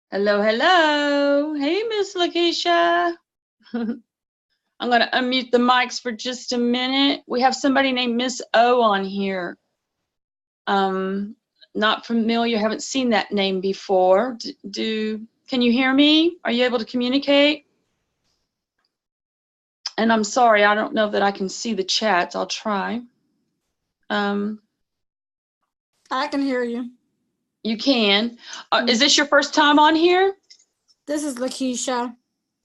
Hello, hello. Hey, Miss Lakeisha. I'm going to unmute the mics for just a minute. We have somebody named Miss O on here. Not familiar, haven't seen that name before. Can you hear me? Are you able to communicate? And I'm sorry, I don't know that I can see the chats. I'll try. I can hear you. You can. Is this your first time on here? This is Lakeisha.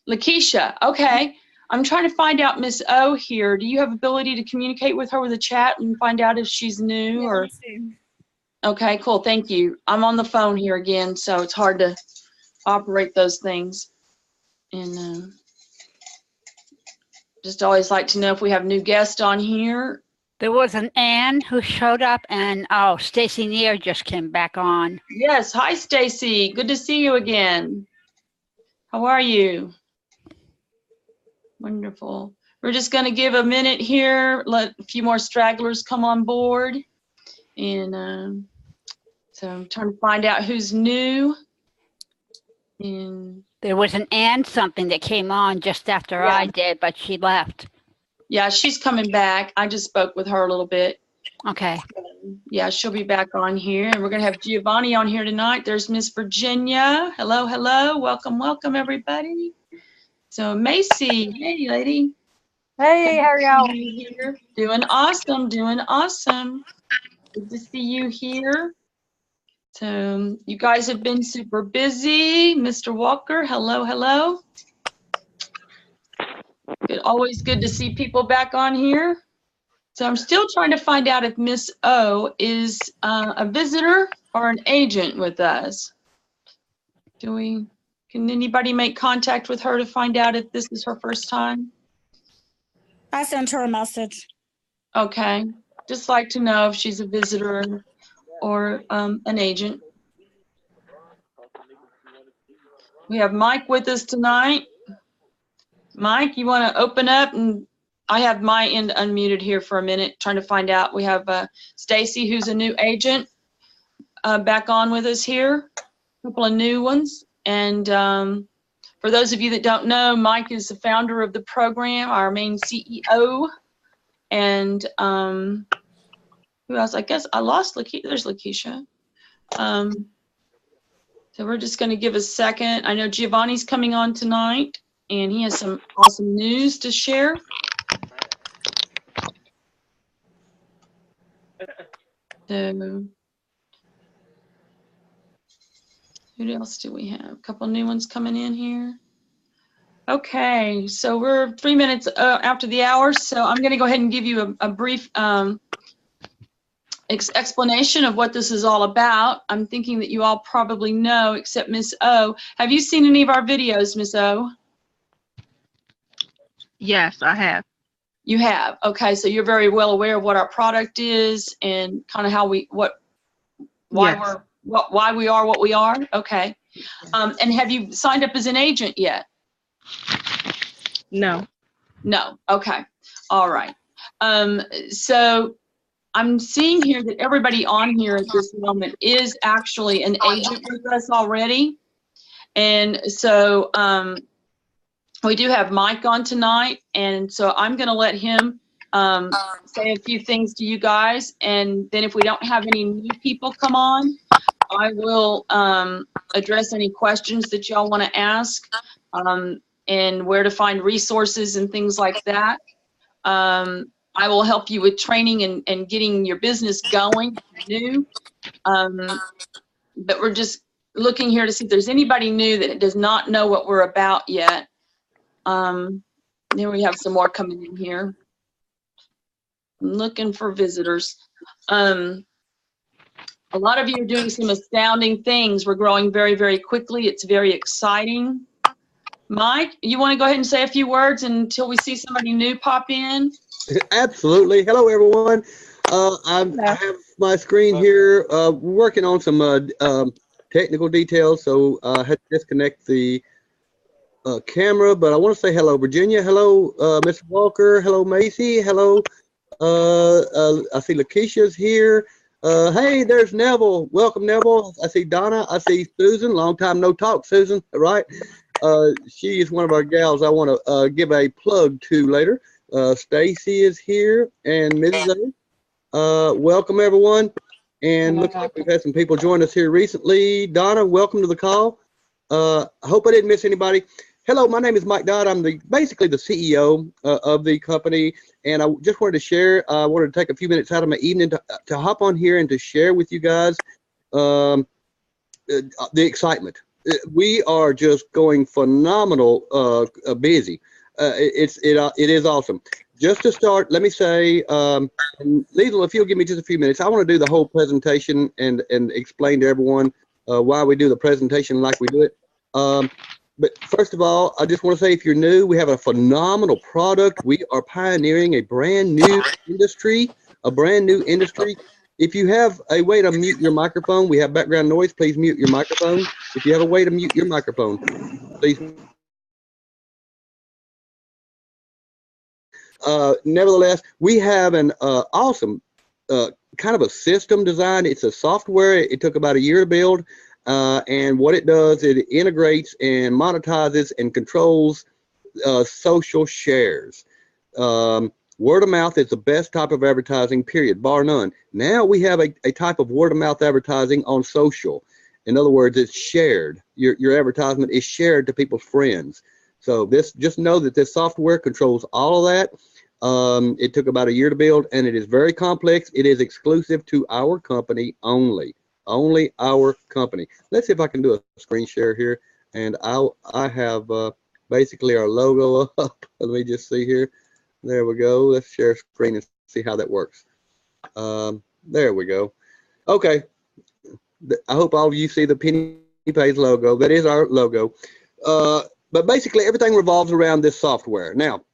Lakeisha, okay. I'm trying to find out Miss O here. Do you have ability to communicate with her with a chat and find out if she's new or? Okay, cool. Thank you. I'm on the phone here again, so it's hard to operate those things. And just always like to know if we have new guests on here. There was an Ann who showed up, and oh, Stacy Neer just came back on. Yes. Hi, Stacy. Good to see you again. How are you? Wonderful. We're just going to give a minute here, let a few more stragglers come on board. And so I'm trying to find out who's new. And there was an Ann something that came on just after I did, but she left. Yeah, she's coming back. I just spoke with her a little bit. Okay. Yeah, she'll be back on here. And we're going to have Giovanni on here tonight. There's Miss Virginia. Hello, hello. Welcome, welcome, everybody. So Macy, hey, lady. Hey, how are y'all? Doing awesome, doing awesome. Good to see you here. So you guys have been super busy. Mr. Walker, hello, hello. Good, always good to see people back on here. So I'm still trying to find out if Miss O is a visitor or an agent with us. Can anybody make contact with her to find out if this is her first time? I sent her a message. Okay, just like to know if she's a visitor or an agent. We have Mike with us tonight. Mike, you want to open up? And I have my end unmuted here for a minute, trying to find out. We have Stacy, who's a new agent, back on with us here. A couple of new ones. And for those of you that don't know, Mike is the founder of the program, our main CEO. And who else? I guess I lost Lakeisha. There's Lakeisha. So we're just going to give a second. I know Giovanni's coming on tonight, and he has some awesome news to share. So, who else do we have? A couple new ones coming in here. Okay, so we're 3 minutes after the hour, so I'm going to go ahead and give you a brief explanation of what this is all about. I'm thinking that you all probably know, except Miss O. Have you seen any of our videos, Miss O? Yes, I have. You have. Okay, so you're very well aware of what our product is and kind of how we why we are what we are. Okay. And have you signed up as an agent yet? No. No. Okay. All right. So I'm seeing here that everybody on here at this moment is actually an agent with us already. And so we do have Mike on tonight, and so I'm going to let him say a few things to you guys, and then if we don't have any new people come on, I will address any questions that y'all want to ask, and where to find resources and things like that. I will help you with training and getting your business going new. But we're just looking here to see if there's anybody new that does not know what we're about yet. Then we have some more coming in here. I'm looking for visitors. A lot of you are doing some astounding things. We're growing very, very quickly. It's very exciting. Mike, you want to go ahead and say a few words until we see somebody new pop in? Absolutely. Hello, everyone. I have my screen here. Working on some technical details, so I had to disconnect the camera. But I want to say hello, Virginia. Hello, Mr. Walker. Hello, Macy. Hello. I see Lakeisha's here. Hey, there's Neville. Welcome, Neville. I see Donna. I see Susan. Long time no talk, Susan. Right? She is one of our gals I want to give a plug to later. Stacy is here and Mrs. A. Welcome, everyone. And looks like we've had some people join us here recently. Donna, welcome to the call. I hope I didn't miss anybody. Hello, my name is Mike Dodd. I'm basically the CEO of the company, and I just wanted to share. I wanted to take a few minutes out of my evening to hop on here and to share with you guys the excitement. We are just going phenomenal busy. It is awesome. Just to start, let me say, Liesl, if you'll give me just a few minutes, I want to do the whole presentation and explain to everyone why we do the presentation like we do it. But first of all, I just want to say, if you're new, we have a phenomenal product. We are pioneering a brand new industry, If you have a way to mute your microphone, we have background noise, please mute your microphone. If you have a way to mute your microphone, please. Nevertheless, we have an awesome kind of a system design. It's a software. It took about a year to build. And what it does, it integrates and monetizes and controls social shares. Word of mouth is the best type of advertising, period, bar none. Now we have a type of word of mouth advertising on social. In other words, it's shared. Your advertisement is shared to people's friends. So just know that this software controls all of that. It took about a year to build, and it is very complex. It is exclusive to our company only. Only our company. Let's see if I can do a screen share here, and I have basically our logo up. Let me just see here. There we go. Let's share screen and see how that works. There we go. Okay. I hope all of you see the Penny Pays logo. That is our logo. But basically, everything revolves around this software. Now,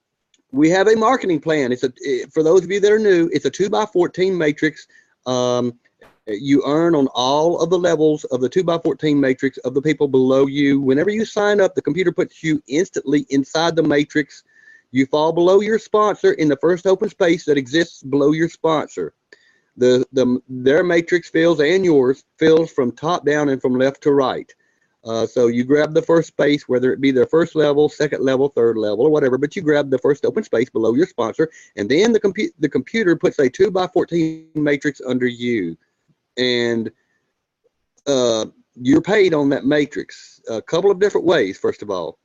we have a marketing plan. For those of you that are new, it's a 2x14 matrix. You earn on all of the levels of the 2x14 matrix of the people below you. Whenever you sign up, the computer puts you instantly inside the matrix. You fall below your sponsor in the first open space that exists below your sponsor. Their matrix fills and yours fills from top down and from left to right. So you grab the first space, whether it be their first level, second level, third level, or whatever, but you grab the first open space below your sponsor, and then the computer puts a 2x14 matrix under you. And you're paid on that matrix a couple of different ways. First of all,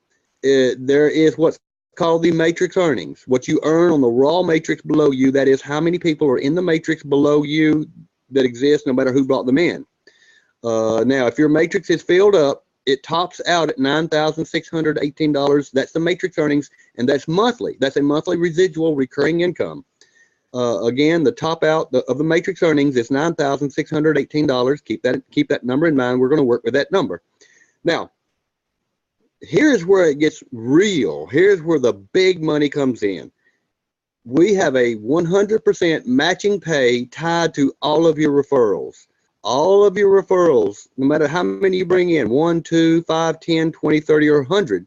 there is what's called the matrix earnings, what you earn on the raw matrix below you. That is how many people are in the matrix below you that exist, no matter who brought them in. Now, if your matrix is filled up, it tops out at $9,618. That's the matrix earnings, and that's monthly. That's a monthly residual recurring income. Again, the top out of the matrix earnings is $9,618. Keep that number in mind. We're going to work with that number. Now, here's where it gets real. Here's where the big money comes in. We have a 100% matching pay tied to all of your referrals. All of your referrals, no matter how many you bring in, 1, 2, 5, 10, 20, 30, or 100,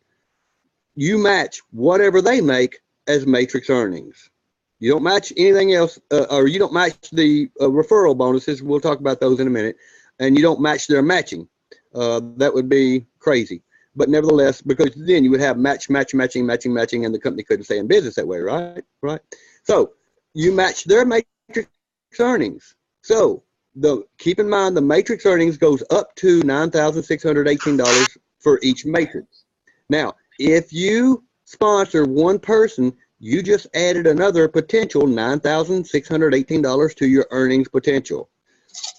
you match whatever they make as matrix earnings. You don't match anything else, or you don't match the referral bonuses. We'll talk about those in a minute. And you don't match their matching. That would be crazy. But nevertheless, because then you would have matching, and the company couldn't stay in business that way, right? Right. So you match their matrix earnings. So keep in mind the matrix earnings goes up to $9,618 for each matrix. Now, if you sponsor one person, you just added another potential $9,618 to your earnings potential.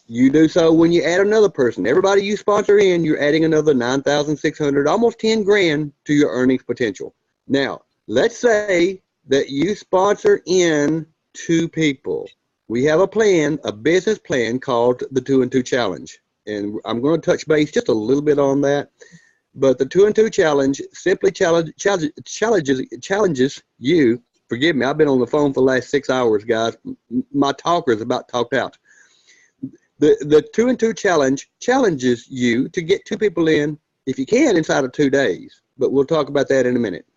You do so when you add another person. Everybody you sponsor in, you're adding another $9,600, almost 10 grand to your earnings potential. Now, let's say that you sponsor in 2 people. We have a plan, a business plan called the 2 and 2 Challenge. And I'm going to touch base just a little bit on that. But the 2 and 2 Challenge simply challenges you. Forgive me, I've been on the phone for the last 6 hours, guys. My talker is about talked out. The 2 and 2 Challenge challenges you to get 2 people in, if you can, inside of 2 days. But we'll talk about that in a minute.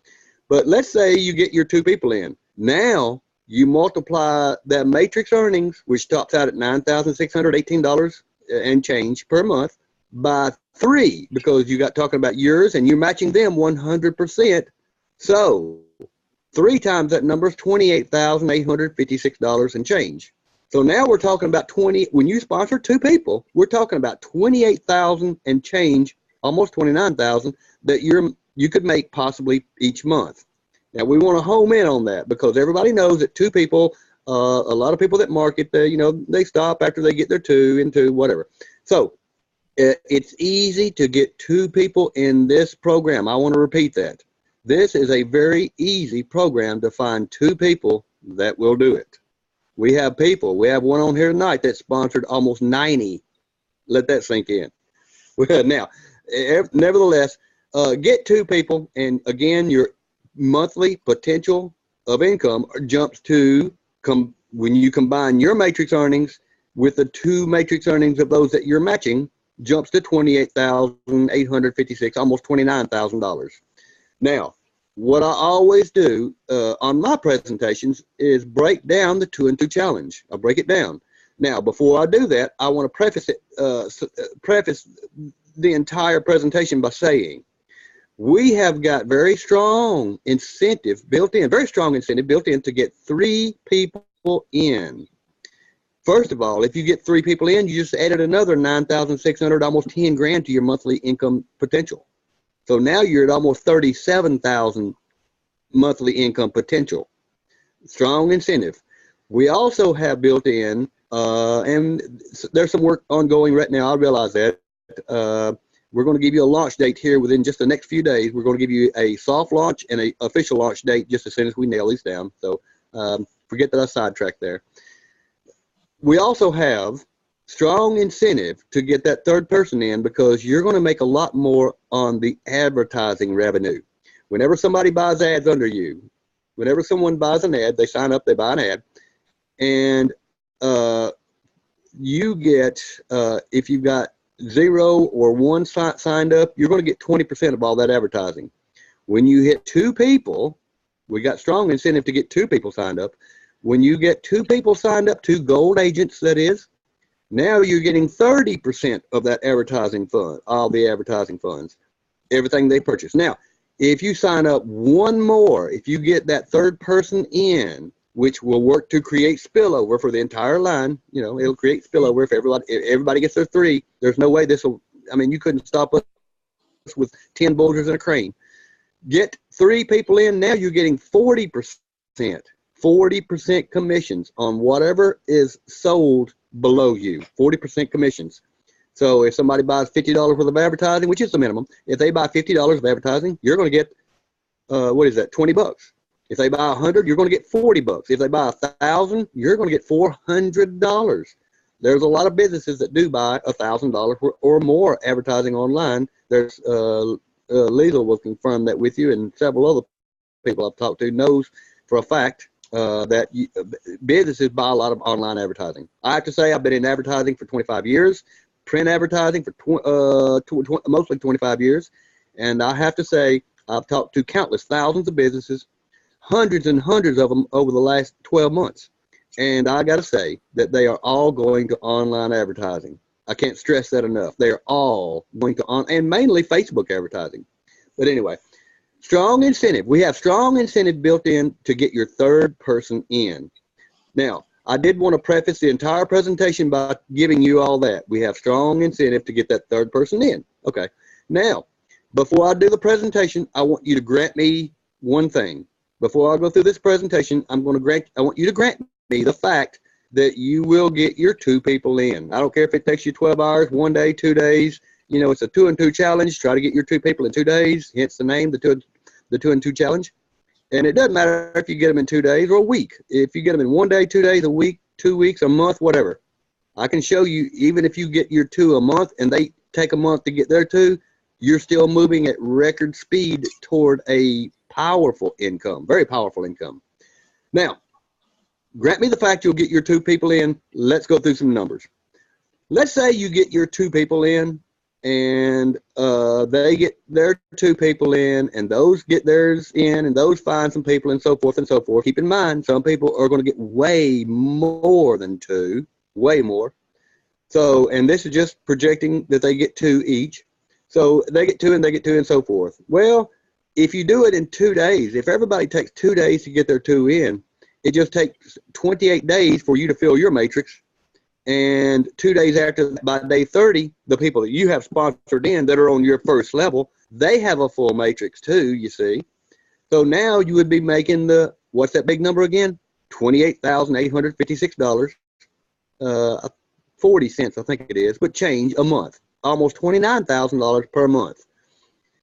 But let's say you get your 2 people in. Now You multiply that matrix earnings, which tops out at $9,618 and change per month, by 3, because you got talking about yours and you're matching them 100%. So 3 times that number is $28,856 and change. So now we're talking about when you sponsor 2 people, we're talking about 28,000 and change, almost 29,000 that you could make possibly each month. Now we want to home in on that because everybody knows that 2 people, a lot of people that market, they stop after they get their 2 into whatever. So it's easy to get 2 people in this program. I want to repeat that. This is a very easy program to find 2 people that will do it. We have one on here tonight that sponsored almost 90. Let that sink in. Now, nevertheless, get 2 people, and again, your monthly potential of income jumps to, when you combine your matrix earnings with the 2 matrix earnings of those that you're matching, jumps to $28,856, almost $29,000. Now, what I always do on my presentations is break down the 2 and 2 challenge. I'll break it down. Now, before I do that, I want to preface the entire presentation by saying we have got very strong incentive built in to get 3 people in. First of all, if you get 3 people in, you just added another 9,600, almost 10 grand to your monthly income potential. So now you're at almost 37,000 monthly income potential. Strong incentive. We also have built in, and there's some work ongoing right now, I realize that. We're going to give you a launch date here within just the next few days. We're going to give you a soft launch and an official launch date just as soon as we nail these down. So forget that I sidetracked there. We also have strong incentive to get that 3rd person in because you're going to make a lot more on the advertising revenue. Whenever somebody buys ads under you, whenever someone buys an ad, they sign up, they buy an ad, and you get, if you've got 0 or 1 signed up, you're going to get 20% of all that advertising. When you hit 2 people, we got strong incentive to get 2 people signed up. When you get 2 people signed up, 2 gold agents, that is, now you're getting 30% of that advertising fund, all the advertising funds, everything they purchase. Now, if you sign up 1 more, if you get that 3rd person in, which will work to create spillover for the entire line, it'll create spillover if everybody gets their 3. There's no way you couldn't stop us with 10 bulldozers and a crane. Get 3 people in, now you're getting 40% commissions on whatever is sold below you, 40% commissions. So if somebody buys $50 worth of advertising, which is the minimum, if they buy $50 of advertising, you're going to get, $20. If they buy 100, you're going to get $40. If they buy 1,000, you're going to get $400. There's a lot of businesses that do buy $1,000 or more advertising online. There's Liesl will confirm that with you, and several other people I've talked to knows for a fact that businesses buy a lot of online advertising. I have to say I've been in advertising for 25 years, print advertising for mostly 25 years, and I have to say I've talked to countless thousands of businesses, hundreds and hundreds of them over the last 12 months, and I got to say that they are all going to online advertising. I can't stress that enough. They are all going to and mainly Facebook advertising. But anyway, strong incentive. We have strong incentive built in to get your 3rd person in. Now, I did want to preface the entire presentation by giving you all that. We have strong incentive to get that 3rd person in. Okay. Now, before I do the presentation, I want you to grant me one thing. Before I go through this presentation, I want you to grant me the fact that you will get your 2 people in. I don't care if it takes you 12 hours, 1 day, 2 days. It's a 2 and 2 challenge. Try to get your 2 people in 2 days. Hence the name, the 2 and 2 challenge. And it doesn't matter if you get them in 2 days or a week. If you get them in 1 day, 2 days, a week, 2 weeks, a month, whatever. I can show you, even if you get your 2 a month and they take a month to get their 2, you're still moving at record speed toward a powerful income, very powerful income. Now, grant me the fact you'll get your 2 people in. Let's go through some numbers. Let's say you get your 2 people in and they get their 2 people in, and those get theirs in, and those find some people, and so forth and so forth. Keep in mind, some people are going to get way more than 2, way more. So, and this is just projecting that they get 2 each. So they get 2 and they get 2 and so forth. Well, if you do it in 2 days, if everybody takes 2 days to get their 2 in, it just takes 28 days for you to fill your matrix. And 2 days after, by day 30, the people that you have sponsored in that are on your first level, they have a full matrix too, you see. So now you would be making the, what's that big number again? $28,856, 40 cents, I think it is, but change a month. Almost $29,000 per month.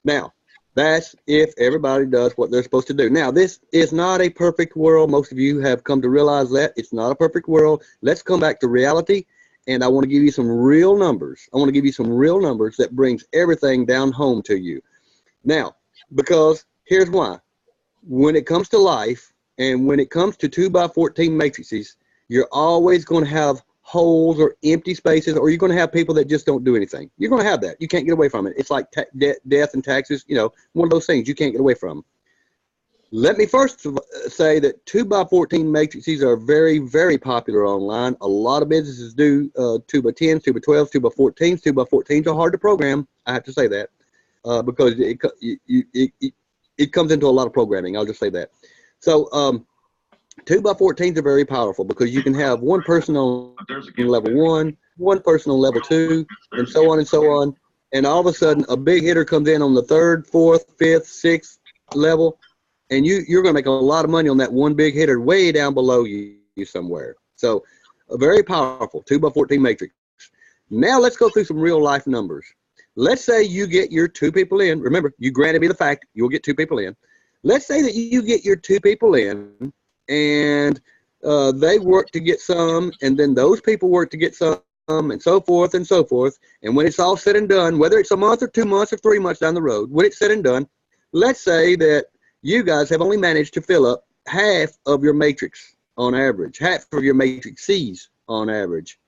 Now, that's if everybody does what they're supposed to do. Now, this is not a perfect world. Most of you have come to realize that. It's not a perfect world. Let's come back to reality, and I want to give you some real numbers. I want to give you some real numbers that brings everything down home to you. Now, because here's why. When it comes to life, and when it comes to 2x14 matrices, you're always going to have holes or empty spaces, or you're going to have people that just don't do anything. You're going to have that. You can't get away from it. It's like death and taxes, you know, one of those things you can't get away from. Let me first say that 2x14 matrices are very, very popular online. A lot of businesses do 2x10s, 2x12s, 2x14s. 2x14s are hard to program. I have to say that because it comes into a lot of programming. I'll just say that. So 2x14s are very powerful because you can have one person on level 1, one person on level 2, and so on and so on. And all of a sudden, a big hitter comes in on the 3rd, 4th, 5th, 6th level, and you're going to make a lot of money on that one big hitter way down below you somewhere. So a very powerful 2x14 matrix. Now let's go through some real life numbers. Let's say you get your 2 people in. Remember, you granted me the fact you'll get 2 people in. Let's say that you get your 2 people in, and they work to get some, and then those people work to get some, and so forth and so forth. And when it's all said and done, whether it's a month or 2 months or 3 months down the road, when it's said and done, let's say that you guys have only managed to fill up half of your matrix on average, half of your matrices on average.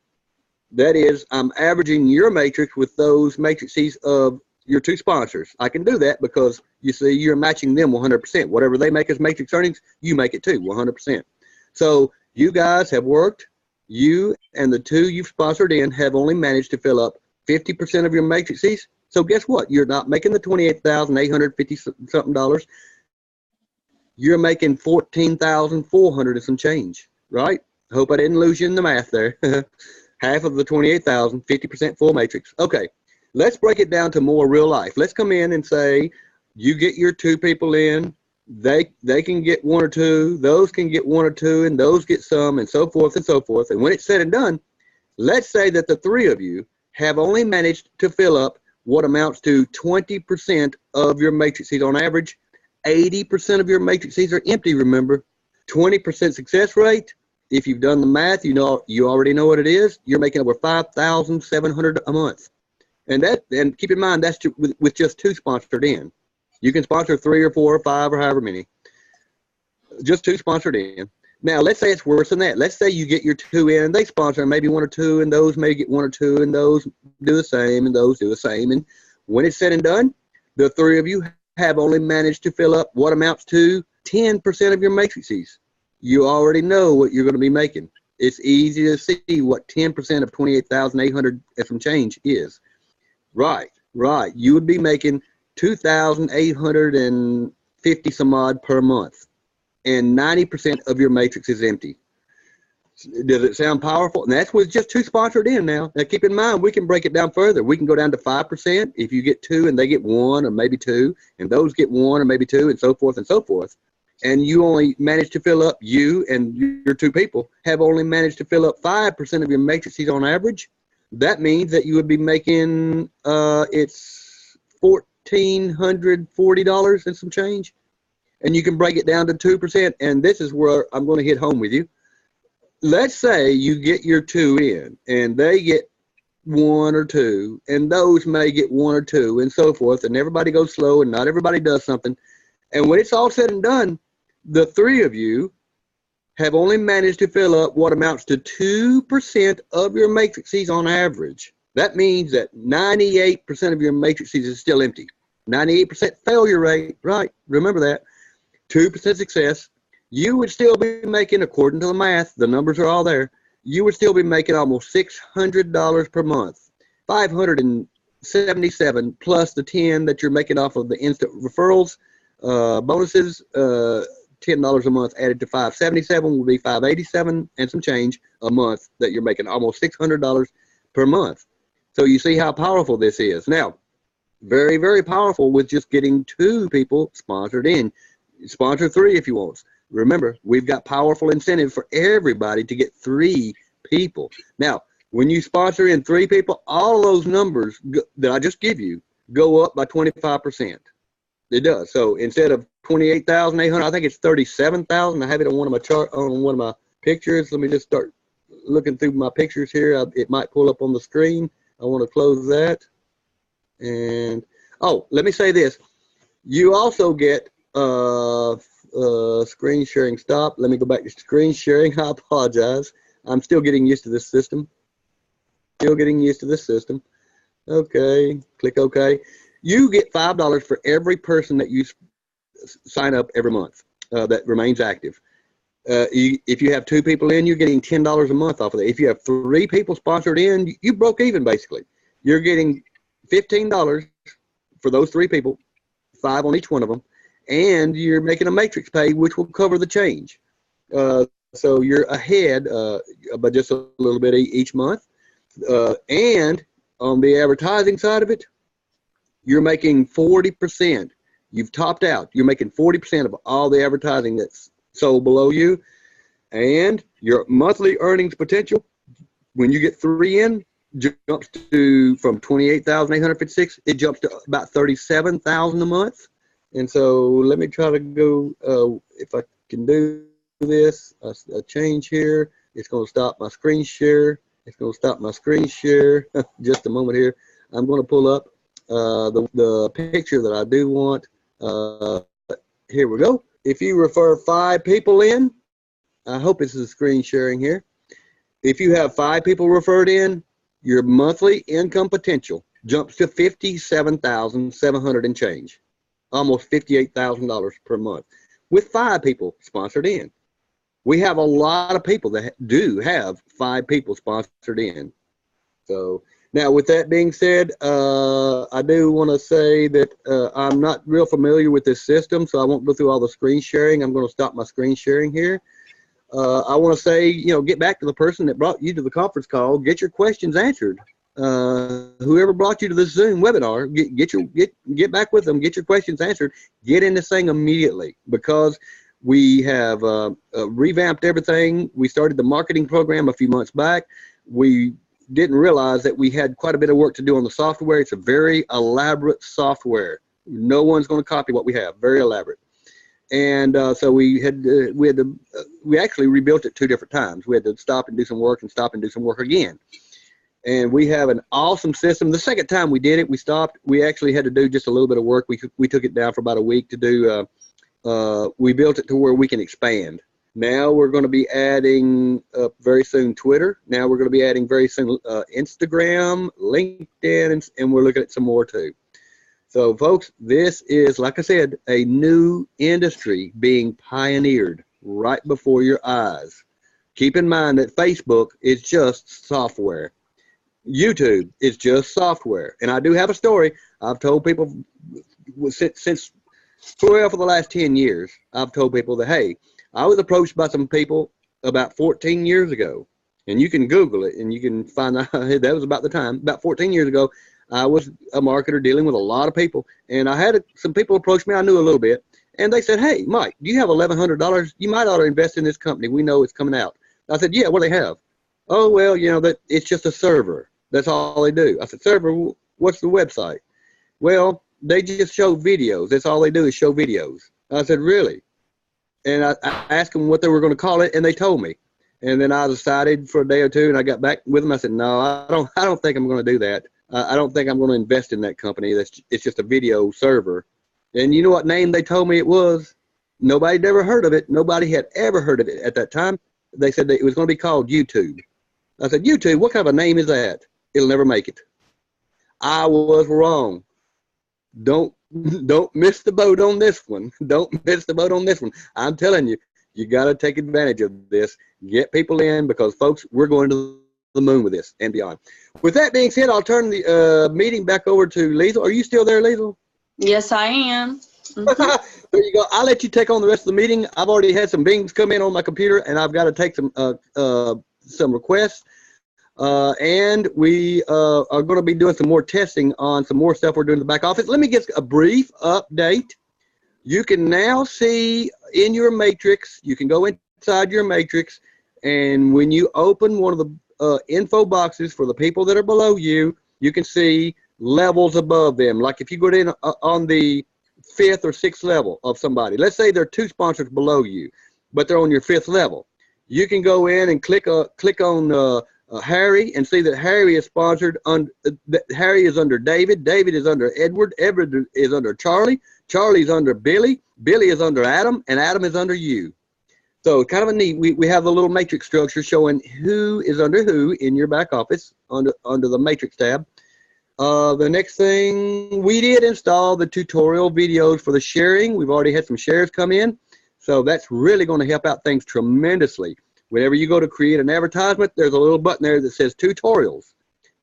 That is, I'm averaging your matrix with those matrices of your 2 sponsors. I can do that because, you see, you're matching them 100%. Whatever they make as matrix earnings, you make it too, 100%. So you guys have worked. You and the 2 you've sponsored in have only managed to fill up 50% of your matrices. So guess what? You're not making the $28,850 something. You're making $14,400 and some change, right? I hope I didn't lose you in the math there. Half of the 28,000, 50% full matrix. Okay. Let's break it down to more real life. Let's come in and say you get your 2 people in. They can get 1 or 2. Those can get 1 or 2, and those get some, and so forth and so forth. And when it's said and done, let's say that the 3 of you have only managed to fill up what amounts to 20% of your matrices on average. 80% of your matrices are empty, remember. 20% success rate. If you've done the math, you already know what it is. You're making over $5,700 a month. And keep in mind, that's with just 2 sponsored in. You can sponsor 3 or 4 or 5 or however many. Just 2 sponsored in. Now, let's say it's worse than that. Let's say you get your 2 in, and they sponsor maybe 1 or 2, and those may get 1 or 2, and those do the same, and those do the same. And when it's said and done, the 3 of you have only managed to fill up what amounts to 10% of your matrices. You already know what you're going to be making. It's easy to see what 10% of 28,800 and some change is. Right. You would be making $2,850 some odd per month, and 90% of your matrix is empty. Does it sound powerful? And that's with just 2 sponsored in now. Now, keep in mind, we can break it down further. We can go down to 5% if you get 2 and they get 1 or maybe 2, and those get 1 or maybe 2, and so forth and so forth. And you only managed to fill up, you and your 2 people have only managed to fill up 5% of your matrices on average. That means that you would be making, it's $1,440 and some change. And you can break it down to 2%. And this is where I'm going to hit home with you. Let's say you get your 2 in, and they get 1 or 2, and those may get 1 or 2, and so forth. And everybody goes slow, and not everybody does something. And when it's all said and done, the 3 of you have only managed to fill up what amounts to 2% of your matrices on average. That means that 98% of your matrices is still empty. 98% failure rate, right? Remember that. 2% success. You would still be making, according to the math, the numbers are all there, you would still be making almost $600 per month. 577 plus the 10 that you're making off of the instant referrals, bonuses, $10 a month added to 577 will be 587 and some change a month that you're making almost $600 per month. So you see how powerful this is. Now, very, very powerful with just getting 2 people sponsored in. Sponsor 3 if you want. Remember, we've got powerful incentive for everybody to get 3 people. Now, when you sponsor in 3 people, all those numbers that I just give you go up by 25%. It does. So instead of 28,800, I think it's 37,000. I have it on one of my pictures. Let me just start looking through my pictures here. It might pull up on the screen. I want to close that. And oh, let me say this. You also get screen sharing stop. Let me go back to screen sharing. I apologize. I'm still getting used to this system. Okay, click OK. You get $5 for every person that you sign up every month that remains active. If you have 2 people in, you're getting $10 a month off of that. If you have 3 people sponsored in, you broke even basically. You're getting $15 for those 3 people, 5 on each one of them, and you're making a matrix pay, which will cover the change. So you're ahead by just a little bit each month. And on the advertising side of it, you're making 40%. You've topped out. You're making 40% of all the advertising that's sold below you. And your monthly earnings potential, when you get 3 in, jumps to from 28,856, it jumps to about 37,000 a month. And so let me try to go, if I can do this, a change here. It's going to stop my screen share. Just a moment here. I'm going to pull up the picture that I do want. Here we go. If you refer 5 people in, I hope this is screen sharing here. If you have 5 people referred in, your monthly income potential jumps to $57,700 and change, almost $58,000 per month, with 5 people sponsored in. We have a lot of people that do have 5 people sponsored in. So now, with that being said, I do want to say that I'm not real familiar with this system, so I won't go through all the screen sharing. I'm going to stop my screen sharing here. I want to say, get back to the person that brought you to the conference call. Get your questions answered. Whoever brought you to this Zoom webinar, get back with them. Get your questions answered. Get in this thing immediately, because we have revamped everything. We started the marketing program a few months back. We didn't realize that we had quite a bit of work to do on the software. It's a very elaborate software. No one's going to copy what we have. Very elaborate. And so we actually rebuilt it 2 different times. We had to stop and do some work and stop and do some work again. And we have an awesome system. The second time we did it, we stopped. We actually had to do just a little bit of work. We took it down for about a week to do. We built it to where we can expand. Now we're going to be adding very soon Twitter. Now we're going to be adding very soon Instagram, LinkedIn, and we're looking at some more too. So folks, this is, like I said, a new industry being pioneered right before your eyes. Keep in mind that Facebook is just software. YouTube is just software. And I do have a story. I've told people since 12 of the last 10 years, I've told people that, hey, I was approached by some people about 14 years ago, and you can Google it and you can find out that was about the time. About 14 years ago, I was a marketer dealing with a lot of people, and I had some people approach me I knew a little bit, and they said, hey, Mike, do you have $1,100? You might ought to invest in this company. We know it's coming out. I said, yeah, what do they have? Oh, well, that it's just a server. That's all they do. I said, server, what's the website? Well, they just show videos. That's all they do is show videos. I said, really? And I asked them what they were going to call it, and they told me. And then I decided for a day or 2, and I got back with them. I said, no, I don't think I'm going to do that. I don't think I'm going to invest in that company. It's just a video server. And you know what name they told me it was? Nobody had ever heard of it. Nobody had ever heard of it at that time. They said that it was going to be called YouTube. I said, YouTube, what kind of a name is that? it'll never make it. I was wrong. Don't miss the boat on this one. Don't miss the boat on this one. I'm telling you, you got to take advantage of this. Get people in, because, folks, we're going to the moon with this and beyond. With that being said, I'll turn the meeting back over to Liesl. Are you still there, Liesl? Yes, I am. There you go. I'll let you take on the rest of the meeting. I've already had some bings come in on my computer, and I've got to take some requests. And we are going to be doing some more testing on some more stuff we're doing in the back office. Let me get a brief update. You can now see in your matrix, you can go inside your matrix, and when you open one of the info boxes for the people that are below you, you can see levels above them. Like if you go in on the 5th or 6th level of somebody, let's say there are 2 sponsors below you, but they're on your 5th level. You can go in and click on Harry and see that Harry is sponsored. Harry is under David. David is under Edward. Edward is under Charlie. Charlie's under Billy. Billy is under Adam, and Adam is under you. So kind of a neat. We have a little matrix structure showing who is under who in your back office under the matrix tab. The next thing, we did install the tutorial videos for the sharing. We've already had some shares come in, so that's really going to help out things tremendously. Whenever you go to create an advertisement, there's a little button there that says tutorials.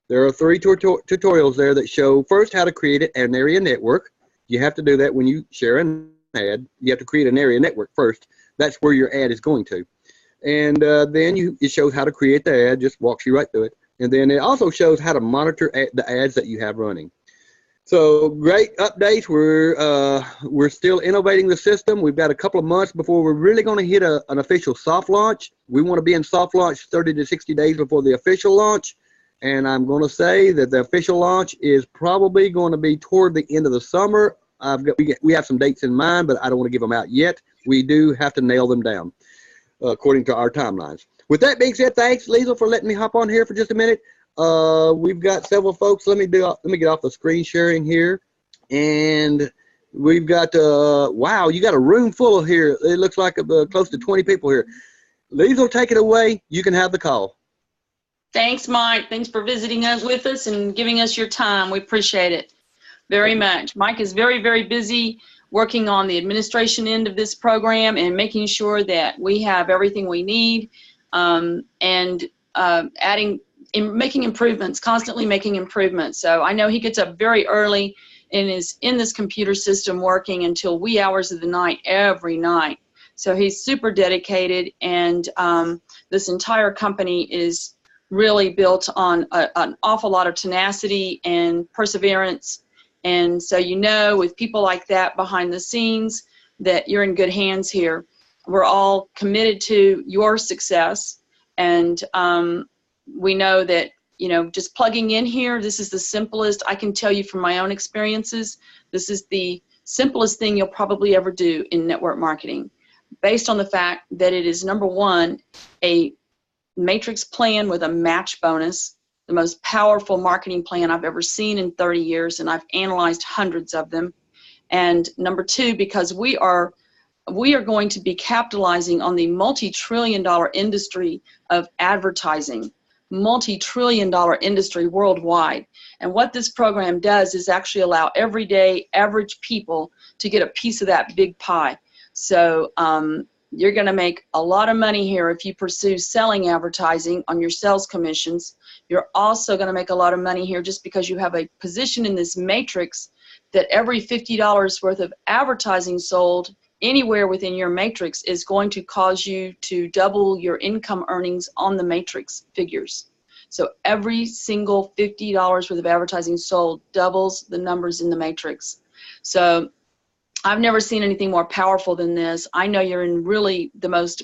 There are 3 tutorials there that show first how to create an area network. You have to do that when you share an ad. You have to create an area network first. That's where your ad is going to. And then it shows how to create the ad, just walks you right through it. And then it also shows how to monitor the ads that you have running. So great updates. We're still innovating the system. We've got a couple of months before we're really going to hit an official soft launch. We want to be in soft launch 30 to 60 days before the official launch. And I'm going to say that the official launch is probably going to be toward the end of the summer. We have some dates in mind, but I don't want to give them out yet. We do have to nail them down according to our timelines. With that being said, thanks, Liesl, for letting me hop on here for just a minute. We've got several folks. Let me get off the screen sharing here, and we've got wow, you got a room full here. It looks like close to 20 people here. Liesl, take it away. You can have the call. Thanks, Mike. Thanks for visiting us with us and giving us your time. We appreciate it very much. Mike is very, very busy working on the administration end of this program and making sure that we have everything we need, and making improvements, constantly making improvements. So I know he gets up very early and is in this computer system working until wee hours of the night every night. So he's super dedicated, and this entire company is really built on an awful lot of tenacity and perseverance. And so, with people like that behind the scenes, that you're in good hands here. We're all committed to your success, and we know that, just plugging in here, this is the simplest. I can tell you from my own experiences, this is the simplest thing you'll probably ever do in network marketing, based on the fact that it is, number one, a matrix plan with a match bonus, the most powerful marketing plan I've ever seen in 30 years, and I've analyzed hundreds of them. And number two, because we are going to be capitalizing on the multi-trillion-dollar industry of advertising, multi-trillion-dollar industry worldwide. And what this program does is actually allow everyday average people to get a piece of that big pie. So you're going to make a lot of money here if you pursue selling advertising on your sales commissions. You're also going to make a lot of money here just because you have a position in this matrix that every $50 worth of advertising sold anywhere within your matrix is going to cause you to double your income earnings on the matrix figures. So every single $50 worth of advertising sold doubles the numbers in the matrix. So I've never seen anything more powerful than this. I know you're in really the most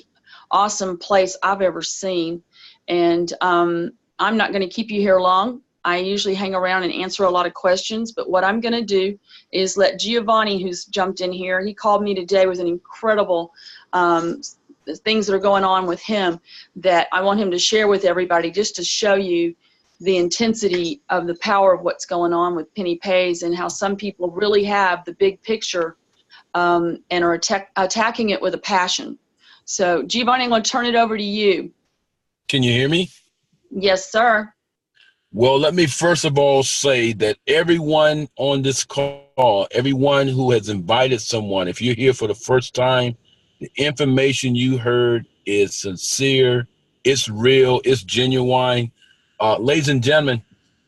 awesome place I've ever seen. And I'm not going to keep you here long. I usually hang around and answer a lot of questions, but what I'm going to do is let Giovanni, who's jumped in here, he called me today with an incredible things that are going on with him that I want him to share with everybody, just to show you the intensity of the power of what's going on with Penny Pays and how some people really have the big picture and are attacking it with a passion. So Giovanni, I'm going to turn it over to you. Can you hear me? Yes, sir. Well, let me first of all say that everyone on this call, everyone who has invited someone, if you're here for the first time, the information you heard is sincere, it's real, it's genuine. Ladies and gentlemen,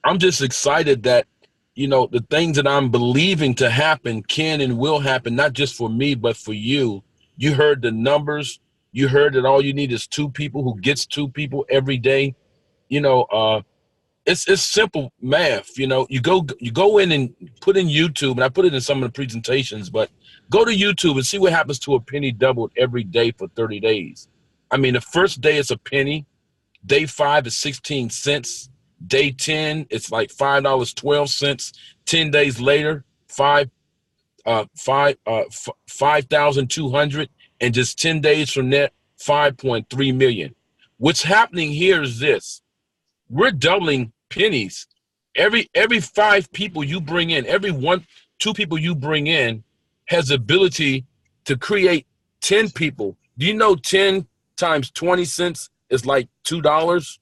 I'm just excited that, you know, the things that I'm believing to happen can and will happen, not just for me, but for you. You heard the numbers. You heard that all you need is 2 people who gets 2 people every day. You know, it's simple math. You know, you go in and put in YouTube, and I put it in some of the presentations, but go to YouTube and see what happens to a penny doubled every day for 30 days. I mean, the first day is a penny. Day 5 is 16 cents. Day 10, it's like $5.12. 10 days later, 5,200, and just 10 days from that, 5.3 million. What's happening here is this: we're doubling pennies. Every 5 people you bring in, every 2 people you bring in has the ability to create 10 people. Do you know 10 times 20 cents is like $2?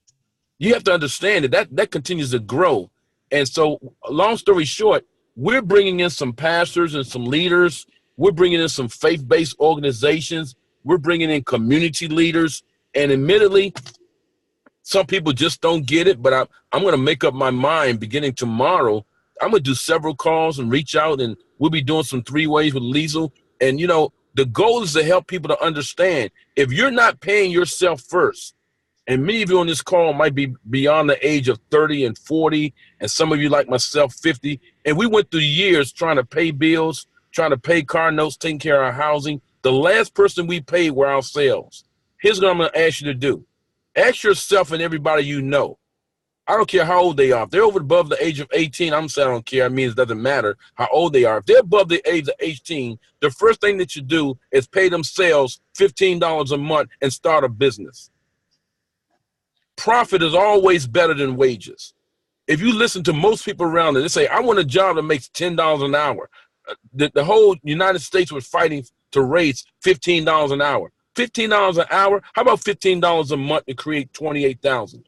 You have to understand that continues to grow. And so, long story short, we're bringing in some pastors and some leaders. We're bringing in some faith-based organizations. We're bringing in community leaders. And admittedly, some people just don't get it, but I'm going to make up my mind beginning tomorrow. I'm going to do several calls and reach out, and we'll be doing some 3-ways with Liesl. And, you know, the goal is to help people to understand, if you're not paying yourself first, and many of you on this call might be beyond the age of 30 and 40, and some of you like myself, 50, and we went through years trying to pay bills, trying to pay car notes, taking care of our housing. The last person we paid were ourselves. Here's what I'm going to ask you to do. Ask yourself and everybody you know. I don't care how old they are. If they're over above the age of 18, I'm saying I don't care. It means it doesn't matter how old they are. If they're above the age of 18, the first thing that you do is pay themselves $15 a month and start a business. Profit is always better than wages. If you listen to most people around it, they say, I want a job that makes $10 an hour. The whole United States was fighting to raise $15 an hour. $15 an hour? How about $15 a month to create $28,000?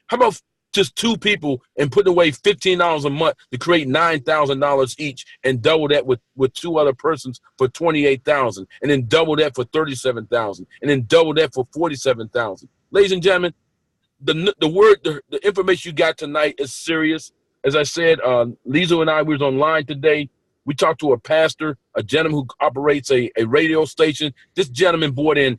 How about just 2 people and putting away $15 a month to create $9,000 each, and double that with 2 other persons for $28,000, and then double that for $37,000, and then double that for $47,000. Ladies and gentlemen, the information you got tonight is serious. As I said, Liesl and I, we was online today. We talked to a pastor, a gentleman who operates a radio station. This gentleman brought in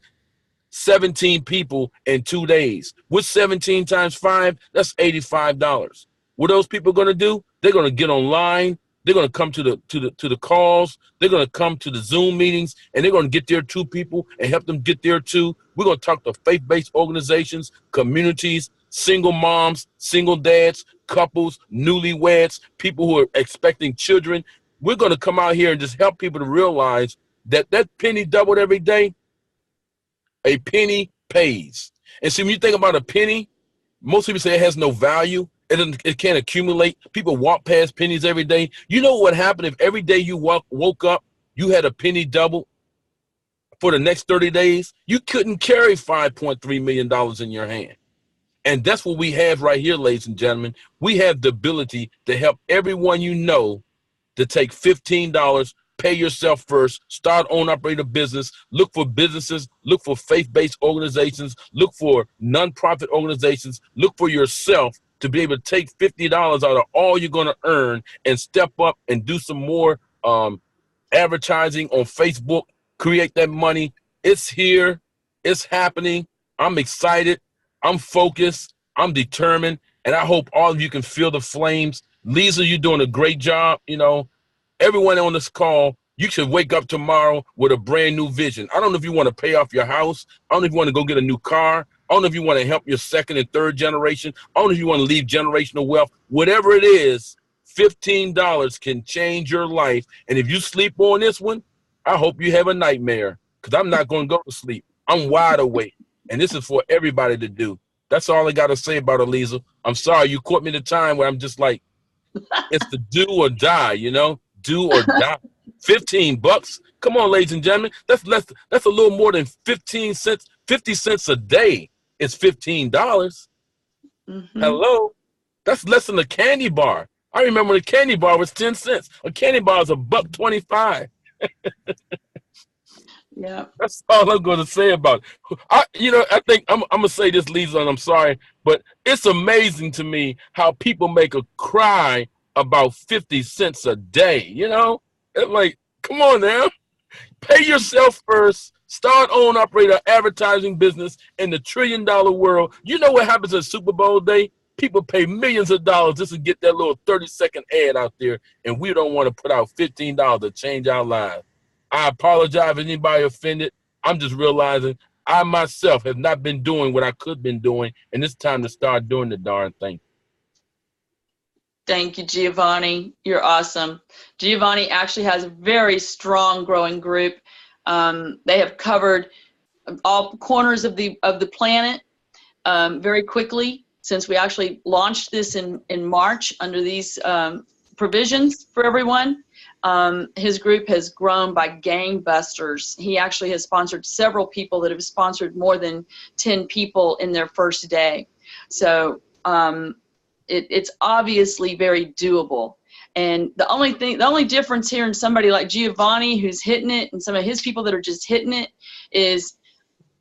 17 people in 2 days. What's 17 times 5? That's $85. What those people going to do? They're going to get online. They're going to come to the calls. They're going to come to the Zoom meetings, and they're going to get their 2 people and help them get their 2. We're going to talk to faith-based organizations, communities, single moms, single dads, couples, newlyweds, people who are expecting children. We're going to come out here and just help people to realize that penny doubled every day. A penny pays. And see, when you think about a penny, most people say it has no value. It can't accumulate. People walk past pennies every day. You know what happened if every day you woke up, you had a penny double for the next 30 days? You couldn't carry $5.3 million in your hand. And that's what we have right here, ladies and gentlemen. We have the ability to help everyone you know to take $15, pay yourself first, start, own, operate a business, look for businesses, look for faith-based organizations, look for nonprofit organizations, look for yourself to be able to take $50 out of all you're going to earn and step up and do some more advertising on Facebook, create that money. It's here. It's happening. I'm excited. I'm focused. I'm determined. And I hope all of you can feel the flames. Liesl, you're doing a great job. You know, everyone on this call, you should wake up tomorrow with a brand new vision. I don't know if you want to pay off your house. I don't know if you want to go get a new car. I don't know if you want to help your 2nd and 3rd generation. I don't know if you want to leave generational wealth. Whatever it is, $15 can change your life. And if you sleep on this one, I hope you have a nightmare, because I'm not going to go to sleep. I'm wide awake. And this is for everybody to do. That's all I got to say about it, Liesl. I'm sorry. You caught me at a time where I'm just like, it's the do or die, you know? Do or die. $15. Come on, ladies and gentlemen. That's a little more than 15 cents. 50 cents a day is $15. Mm-hmm. Hello. That's less than a candy bar. I remember the candy bar was 10 cents. A candy bar is $1.25. Yeah. That's all I'm going to say about it. I think I'm going to say this, Lisa, and I'm sorry, but it's amazing to me how people make a cry about 50 cents a day. It's like, come on now. Pay yourself first. Start, own, operate an advertising business in the $1 trillion world. You know what happens at Super Bowl day? People pay millions of dollars just to get that little 30-second ad out there, and we don't want to put out $15 to change our lives. I apologize if anybody offended. I'm just realizing I myself have not been doing what I could have been doing, and it's time to start doing the darn thing. Thank you, Giovanni. You're awesome. Giovanni actually has a very strong growing group. They have covered all corners of the planet very quickly since we actually launched this in March under these provisions for everyone. His group has grown by gangbusters. He actually has sponsored several people that have sponsored more than 10 people in their first day. So it's obviously very doable. And the only difference here in somebody like Giovanni who's hitting it and some of his people that are just hitting it is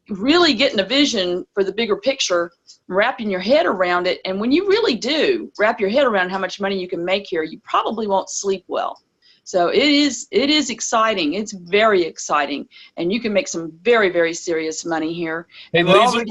really getting a vision for the bigger picture, wrapping your head around it. And when you really do wrap your head around how much money you can make here, you probably won't sleep well. So it is exciting. It's very exciting. And you can make some very, very serious money here. Hey, and Lisa,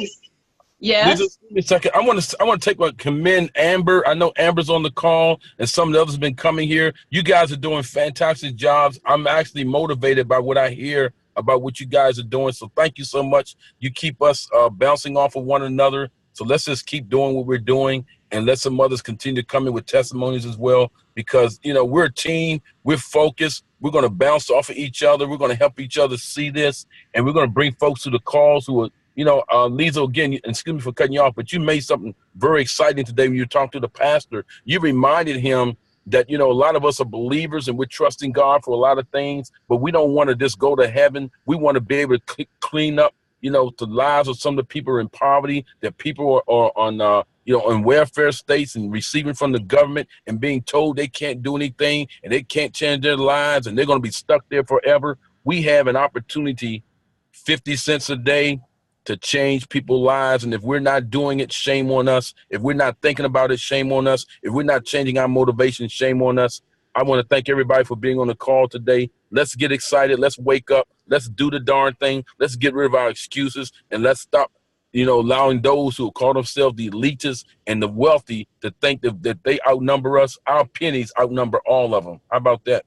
yes. Lisa, give me a second. I want to commend Amber. I know Amber's on the call, and some of the others have been coming here. You guys are doing fantastic jobs. I'm actually motivated by what I hear about what you guys are doing. So thank you so much. You keep us bouncing off of one another. So let's just keep doing what we're doing, and let some others continue to come in with testimonies as well, because, we're a team, we're focused, we're going to bounce off of each other, we're going to help each other see this, and we're going to bring folks to the calls who are, Lisa, again, and excuse me for cutting you off, but you made something very exciting today when you talked to the pastor. You reminded him that, a lot of us are believers and we're trusting God for a lot of things, but we don't want to just go to heaven. We want to be able to clean up, the lives of some of the people who are in poverty, that people are on, on welfare states and receiving from the government and being told they can't do anything and they can't change their lives and they're going to be stuck there forever. We have an opportunity, 50 cents a day, to change people's lives. And if we're not doing it, shame on us. If we're not thinking about it, shame on us. If we're not changing our motivation, shame on us. I want to thank everybody for being on the call today. Let's get excited. Let's wake up. Let's do the darn thing. Let's get rid of our excuses, and let's stop, allowing those who call themselves the elitists and the wealthy to think that they outnumber us. Our pennies outnumber all of them. How about that?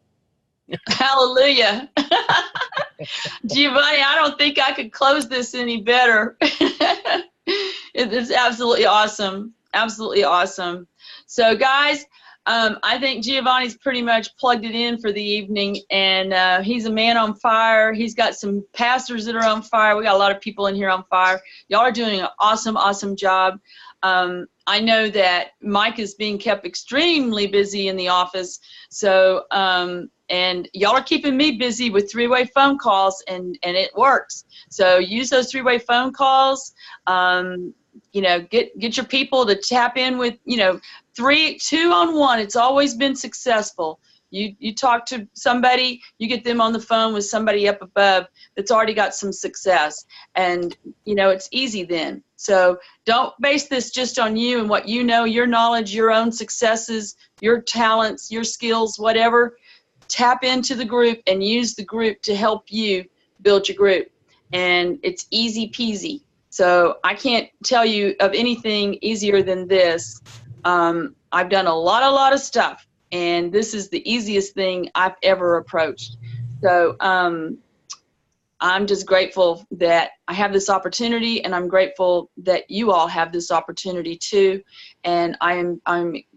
Hallelujah. Giovanni, I don't think I could close this any better. It's absolutely awesome. Absolutely awesome. So guys, I think Giovanni's pretty much plugged it in for the evening, and he's a man on fire. He's got some pastors that are on fire. We got a lot of people in here on fire. Y'all are doing an awesome, awesome job. I know that Mike is being kept extremely busy in the office. So, and y'all are keeping me busy with three-way phone calls, and it works. So use those three-way phone calls. Get your people to tap in with, 2-on-1. It's always been successful. You talk to somebody, you get them on the phone with somebody up above that's already got some success, and it's easy then. So don't base this just on you and what your knowledge, your own successes, your talents, your skills, whatever. Tap into the group and use the group to help you build your group, and it's easy peasy. So I can't tell you of anything easier than this. I've done a lot of stuff, and this is the easiest thing I've ever approached. So I'm just grateful that I have this opportunity, and I'm grateful that you all have this opportunity too. And I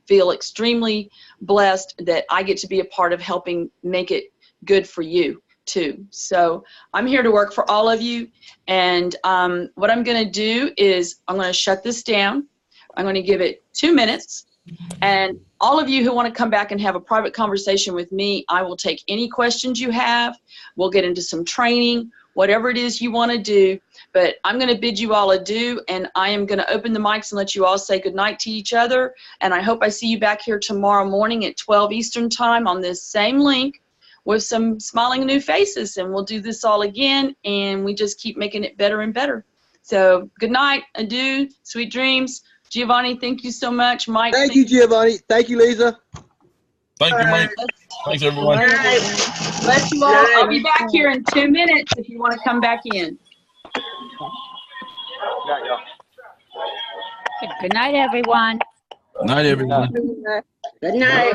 feel extremely blessed that I get to be a part of helping make it good for you too. So I'm here to work for all of you. And what I'm going to do is I'm going to shut this down. I'm going to give it 2 minutes. And all of you who want to come back and have a private conversation with me, I will take any questions you have. We'll get into some training. whatever it is you want to do. But I'm going to bid you all adieu, and I am going to open the mics and let you all say goodnight to each other. And I hope I see you back here tomorrow morning at 12 Eastern time on this same link with some smiling new faces. And we'll do this all again, and we just keep making it better and better. So good night, adieu, sweet dreams. Giovanni, thank you so much. Mike, Thank you, Giovanni. Thank you, Lisa. Thank you, Mike. Thanks, everyone. Bless you all. I'll be back here in 2 minutes if you want to come back in. Good night, everyone. Night, everyone. Good night.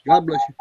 God bless you.